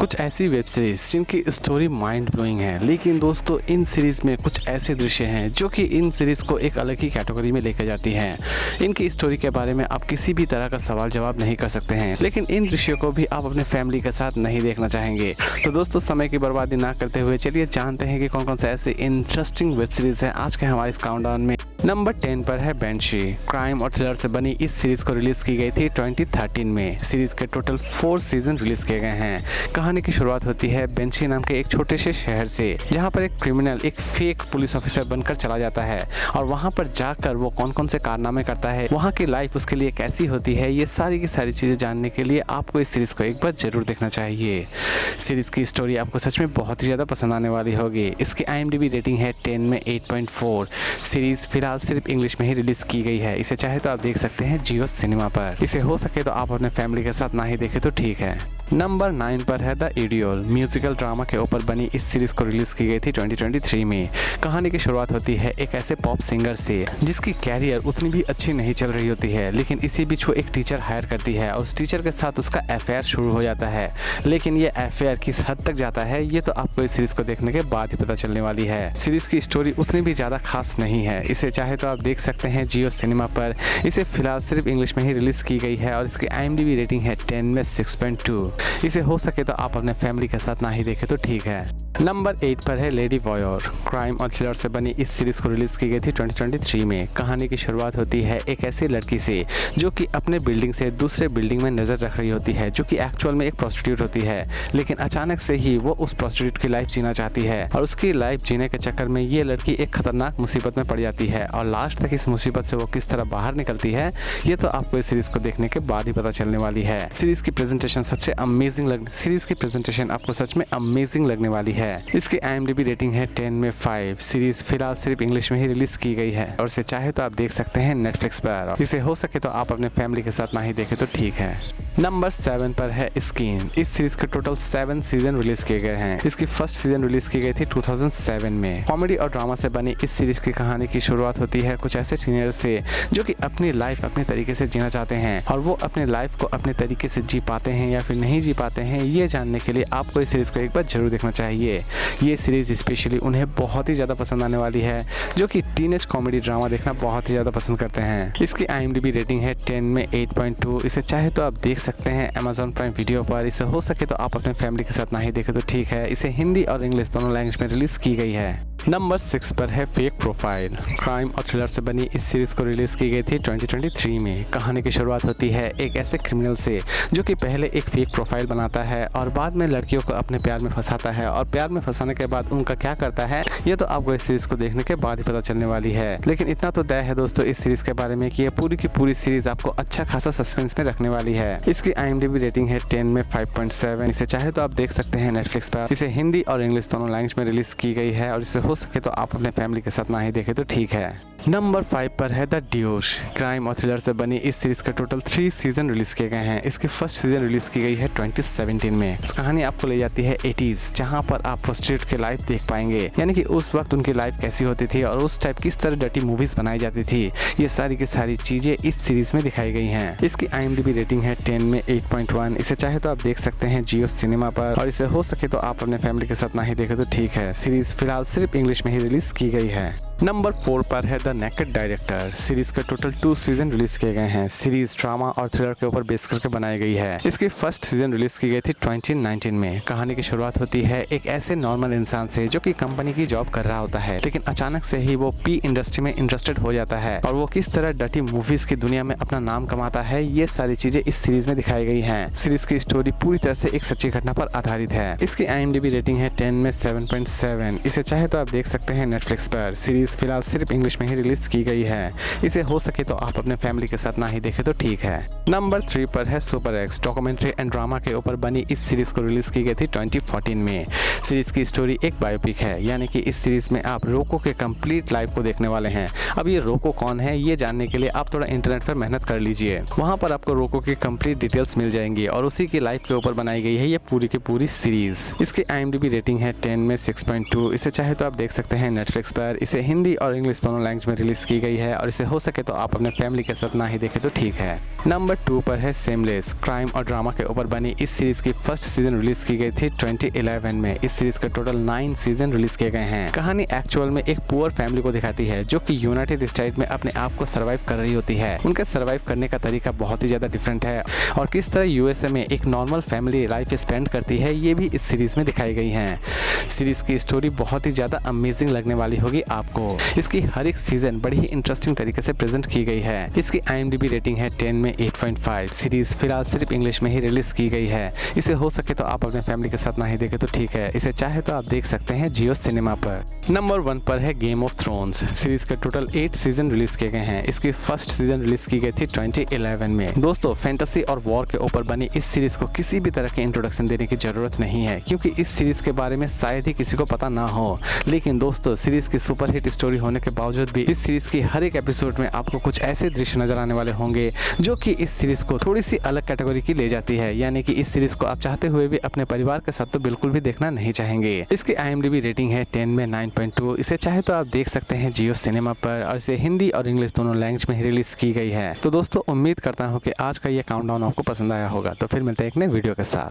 कुछ ऐसी web series जिनकी स्टोरी माइंड ब्लोइंग है, लेकिन दोस्तों इन सीरीज़ में कुछ ऐसे दृश्य हैं जो कि इन सीरीज़ को एक अलग ही कैटेगरी में लेकर जाती हैं। इनकी स्टोरी के बारे में आप किसी भी तरह का सवाल जवाब नहीं कर सकते हैं, लेकिन इन दृश्यों को भी आप अपने फैमिली के साथ नहीं देखना चाहेंगे। तो दोस्तों समय की बर्बादी ना करते हुए चलिए जानते हैं कि कौन कौन से ऐसे इंटरेस्टिंग वेब सीरीज़ हैं आज के हमारे इस काउंटडाउन में। नंबर 10 पर है बेंशी। क्राइम और थ्रिलर से बनी इस सीरीज़ को रिलीज़ की गई थी 2013 में। सीरीज़ के टोटल 4 सीजन रिलीज़ किए गए हैं। कहानी की शुरुआत होती है बेंशी नाम के एक छोटे से शहर से, जहां पर एक क्रिमिनल एक फेक पुलिस ऑफिसर बनकर चला जाता है और वहां पर जाकर वो कौन कौन से कारनामे करता है, वहां की लाइफ उसके लिए कैसी होती है, ये सारी की सारी चीज़ें जानने के लिए आपको इस सीरीज़ को एक बार जरूर देखना चाहिए। सीरीज़ की स्टोरी आपको सच में बहुत ही ज़्यादा पसंद आने वाली होगी। इसकी IMDb रेटिंग है 10 में 8.4। सीरीज़ फिलहाल सिर्फ इंग्लिश में ही रिलीज की गई है। इसे चाहे तो आप देख सकते हैं जियो सिनेमा पर। इसे हो सके तो आप अपने फैमिली के साथ ना ही देखें तो ठीक है। नंबर 9 पर है द इडियल। म्यूजिकल ड्रामा के ऊपर बनी इस सीरीज को रिलीज की गई थी 2023 में। कहानी की शुरुआत होती है एक ऐसे पॉप सिंगर से जिसकी कैरियर उतनी भी अच्छी नहीं चल रही होती है, लेकिन इसी बीच वो एक टीचर हायर करती है और उस टीचर के साथ उसका अफेयर शुरू हो जाता है। लेकिन ये अफेयर किस हद तक जाता है ये तो आपको इस सीरीज को देखने के बाद ही पता चलने वाली है। सीरीज की स्टोरी उतनी भी ज़्यादा खास नहीं है। इसे चाहे तो आप देख सकते हैं जियो सिनेमा पर। इसे फिलहाल सिर्फ इंग्लिश में ही रिलीज की गई है और इसकी IMDb रेटिंग है 10 में 6.2। इसे हो सके तो आप अपने फैमिली के साथ ना ही देखें तो ठीक है। नंबर 8 पर है लेडी वॉयर। क्राइम और थ्रिलर से बनी इस सीरीज को रिलीज की गई थी 2023 में। कहानी की शुरुआत होती है एक ऐसी लड़की से जो कि अपने बिल्डिंग से दूसरे बिल्डिंग में नजर रख रही होती है, जो कि एक्चुअल में एक प्रोस्टिट्यूट होती है, लेकिन अचानक से ही वो उस प्रोस्टिट्यूट की लाइफ जीना चाहती है और उसकी लाइफ जीने के चक्कर में ये लड़की एक खतरनाक मुसीबत में पड़ जाती है और लास्ट तक इस मुसीबत से वो किस तरह बाहर निकलती है ये तो आपको इस सीरीज को देखने के बाद ही पता चलने वाली है। सीरीज की प्रेजेंटेशन आपको सच में अमेजिंग लगने वाली है। इसकी IMDb रेटिंग है 10 में 5। सीरीज फिलहाल सिर्फ इंग्लिश में ही रिलीज की गई है और इसे चाहे तो आप देख सकते हैं नेटफ्लिक्स पर। इसे हो सके तो आप अपने फैमिली के साथ ना ही देखें तो ठीक है। नंबर 7 पर है स्किन। इस सीरीज के टोटल 7 सीजन रिलीज किए गए हैं। इसकी फर्स्ट सीजन रिलीज की गई थी 2007 में। कॉमेडी और ड्रामा से बनी इस सीरीज की कहानी की शुरुआत होती है कुछ ऐसे टीनेजर से जो कि अपनी लाइफ अपने तरीके से जीना चाहते हैं और वो अपने लाइफ को अपने तरीके से जी पाते हैं या फिर नहीं जी पाते हैं, ये जानने के लिए आपको इस सीरीज को एक बार जरूर देखना चाहिए। ये सीरीज स्पेशली उन्हें बहुत ही ज़्यादा पसंद आने वाली है जो कि टीनेज कॉमेडी ड्रामा देखना बहुत ही ज़्यादा पसंद करते हैं। इसकी IMDb रेटिंग है 10 में 8.2। इसे चाहे तो आप देख सकते हैं Amazon प्राइम वीडियो पर। इसे हो सके तो आप अपने फैमिली के साथ ना ही देखें तो ठीक है। इसे हिंदी और इंग्लिश दोनों लैंग्वेज में रिलीज की गई है। नंबर 6 पर है फेक प्रोफाइल। क्राइम और थ्रिलर से बनी इस सीरीज को रिलीज की गई थी 2023 में। कहानी की शुरुआत होती है एक ऐसे क्रिमिनल से जो कि पहले एक फेक प्रोफाइल बनाता है और बाद में लड़कियों को अपने प्यार में फंसाता है और प्यार में फंसाने के बाद उनका क्या करता है ये तो आपको इस सीरीज को देखने के बाद ही पता चलने वाली है। लेकिन इतना तो तय है दोस्तों इस सीरीज के बारे में कि ये पूरी की पूरी सीरीज आपको अच्छा खासा सस्पेंस में रखने वाली है। इसकी IMDb रेटिंग है 10 में 5.7। इसे चाहे तो आप देख सकते हैं नेटफ्लिक्स पर। इसे हिंदी और इंग्लिश दोनों लैंग्वेज में रिलीज की गई है और इसे हो सके तो आप अपने फैमिली के साथ ना ही देखें तो ठीक है। नंबर 5 पर है द ड्यूश। क्राइम और थ्रिलर से बनी इस सीरीज के टोटल 3 सीजन रिलीज किए गए हैं। इसकी फर्स्ट सीजन रिलीज की गई है 2017 में। इस कहानी आपको ले जाती है 80s, जहां पर आप प्रोस्टिट्यूट की लाइफ देख पाएंगे, यानी कि उस वक्त उनकी लाइफ कैसी होती थी और उस टाइप किस तरह डर्टी मूवीज बनाई जाती थी। ये सारी की सारी चीजें इस सीरीज में दिखाई गई हैं। इसकी IMDb रेटिंग है 10 में 8.1। इसे चाहे तो आप देख सकते हैं जियो सिनेमा पर और इसे हो सके तो आप अपने फैमिली के साथ ना ही देखें तो ठीक है। सीरीज फिलहाल सिर्फ इंग्लिश में ही रिलीज की गई है। नंबर 4 पर है द नेकेड डायरेक्टर। सीरीज के टोटल 2 सीजन रिलीज किए गए हैं। सीरीज ड्रामा और थ्रिलर के ऊपर बेस करके बनाई गई है। इसकी फर्स्ट सीजन रिलीज की गई थी 2019 में। कहानी की शुरुआत होती है एक ऐसे नॉर्मल इंसान से जो कि कंपनी की जॉब कर रहा होता है, लेकिन अचानक से ही वो पी इंडस्ट्री में इंटरेस्टेड हो जाता है और वो किस तरह डर्टी मूवीज की दुनिया में अपना नाम कमाता है, ये सारी चीजें इस सीरीज में दिखाई गई हैं। सीरीज की स्टोरी पूरी तरह से एक सच्ची घटना पर आधारित है। इसकी IMDb रेटिंग है 10 में 7.7। इसे चाहे तो आप देख सकते हैं नेटफ्लिक्स पर। सीरीज फिलहाल सिर्फ इंग्लिश में ही रिलीज की गई है। इसे हो सके तो आप अपने फैमिली के साथ ना ही देखें तो ठीक है। नंबर 3 पर है super x. Documentary and drama के ऊपर बनी इस सीरीज को रिलीज की गई थी 2014 में। सीरीज की स्टोरी एक बायोपिक है, यानी कि इस सीरीज में आप रोको के कंप्लीट लाइफ को देखने वाले हैं। अब ये रोको कौन है ये जानने के लिए आप थोड़ा इंटरनेट पर मेहनत कर लीजिए। वहाँ पर आपको रोको की कंप्लीट डिटेल्स मिल जाएंगी और उसी की लाइफ के ऊपर बनाई गई है ये पूरी की पूरी सीरीज। इसकी IMDb रेटिंग है 10 में 6.2। इसे चाहे तो आप देख सकते हैं नेटफ्लिक्स पर। इसे हिंदी हिंदी और इंग्लिश दोनों लैंग्वेज में रिलीज की गई है और इसे हो सके तो आप अपने फैमिली के साथ ना ही देखें तो ठीक है। नंबर 2 पर है सेमलेस। क्राइम और ड्रामा के ऊपर बनी इस सीरीज की फर्स्ट सीजन रिलीज की गई थी 2011 में। इस सीरीज के टोटल 9 सीजन रिलीज किए गए हैं। कहानी एक्चुअल में एक पुअर फैमिली को दिखाती है जो कि यूनाइटेड स्टेट में अपने आप को सर्वाइव कर रही होती है। उनके सर्वाइव करने का तरीका बहुत ही ज्यादा डिफरेंट है और किस तरह यूएसए में एक नॉर्मल फैमिली लाइफ स्पेंड करती है ये भी इस सीरीज में दिखाई गई है। सीरीज की स्टोरी बहुत ही ज्यादा अमेजिंग लगने वाली होगी आपको। इसकी हर एक सीजन बड़ी ही इंटरेस्टिंग तरीके से प्रेजेंट की गई है। इसकी IMDb रेटिंग है 10 में 8.5। सीरीज फिलहाल सिर्फ इंग्लिश में ही रिलीज की गई है। इसे हो सके तो आप अपने फैमिली के साथ ना ही देखें तो ठीक है। इसे चाहे तो आप देख सकते हैं जियो सिनेमा पर। नंबर 1 पर है गेम ऑफ थ्रोन्स। सीरीज के टोटल 8 सीजन रिलीज किए गए हैं। इसकी फर्स्ट सीजन रिलीज की गई थी 2011 में। दोस्तों फैंटेसी और वॉर के ऊपर बनी इस सीरीज को किसी भी तरह के इंट्रोडक्शन देने की जरूरत नहीं है क्योंकि इस सीरीज के बारे में शायद ही किसी को पता ना हो। लेकिन दोस्तों सीरीज की सुपरहिट स्टोरी होने के बावजूद भी इस सीरीज की हर एक एपिसोड में आपको कुछ ऐसे दृश्य नजर आने वाले होंगे जो कि इस सीरीज को थोड़ी सी अलग कैटेगरी की ले जाती है। यानी कि इस सीरीज को आप चाहते हुए भी अपने परिवार के साथ तो बिल्कुल भी देखना नहीं चाहेंगे। इसकी IMDb रेटिंग है 10 में 9.2। इसे चाहे तो आप देख सकते हैं जियो सिनेमा पर और इसे हिंदी और इंग्लिश दोनों लैंग्वेज में ही रिलीज की गई है। तो दोस्तों उम्मीद करता हूँ कि आज का ये काउंटडाउन आपको पसंद आया होगा। तो फिर मिलते हैं एक नए वीडियो के साथ।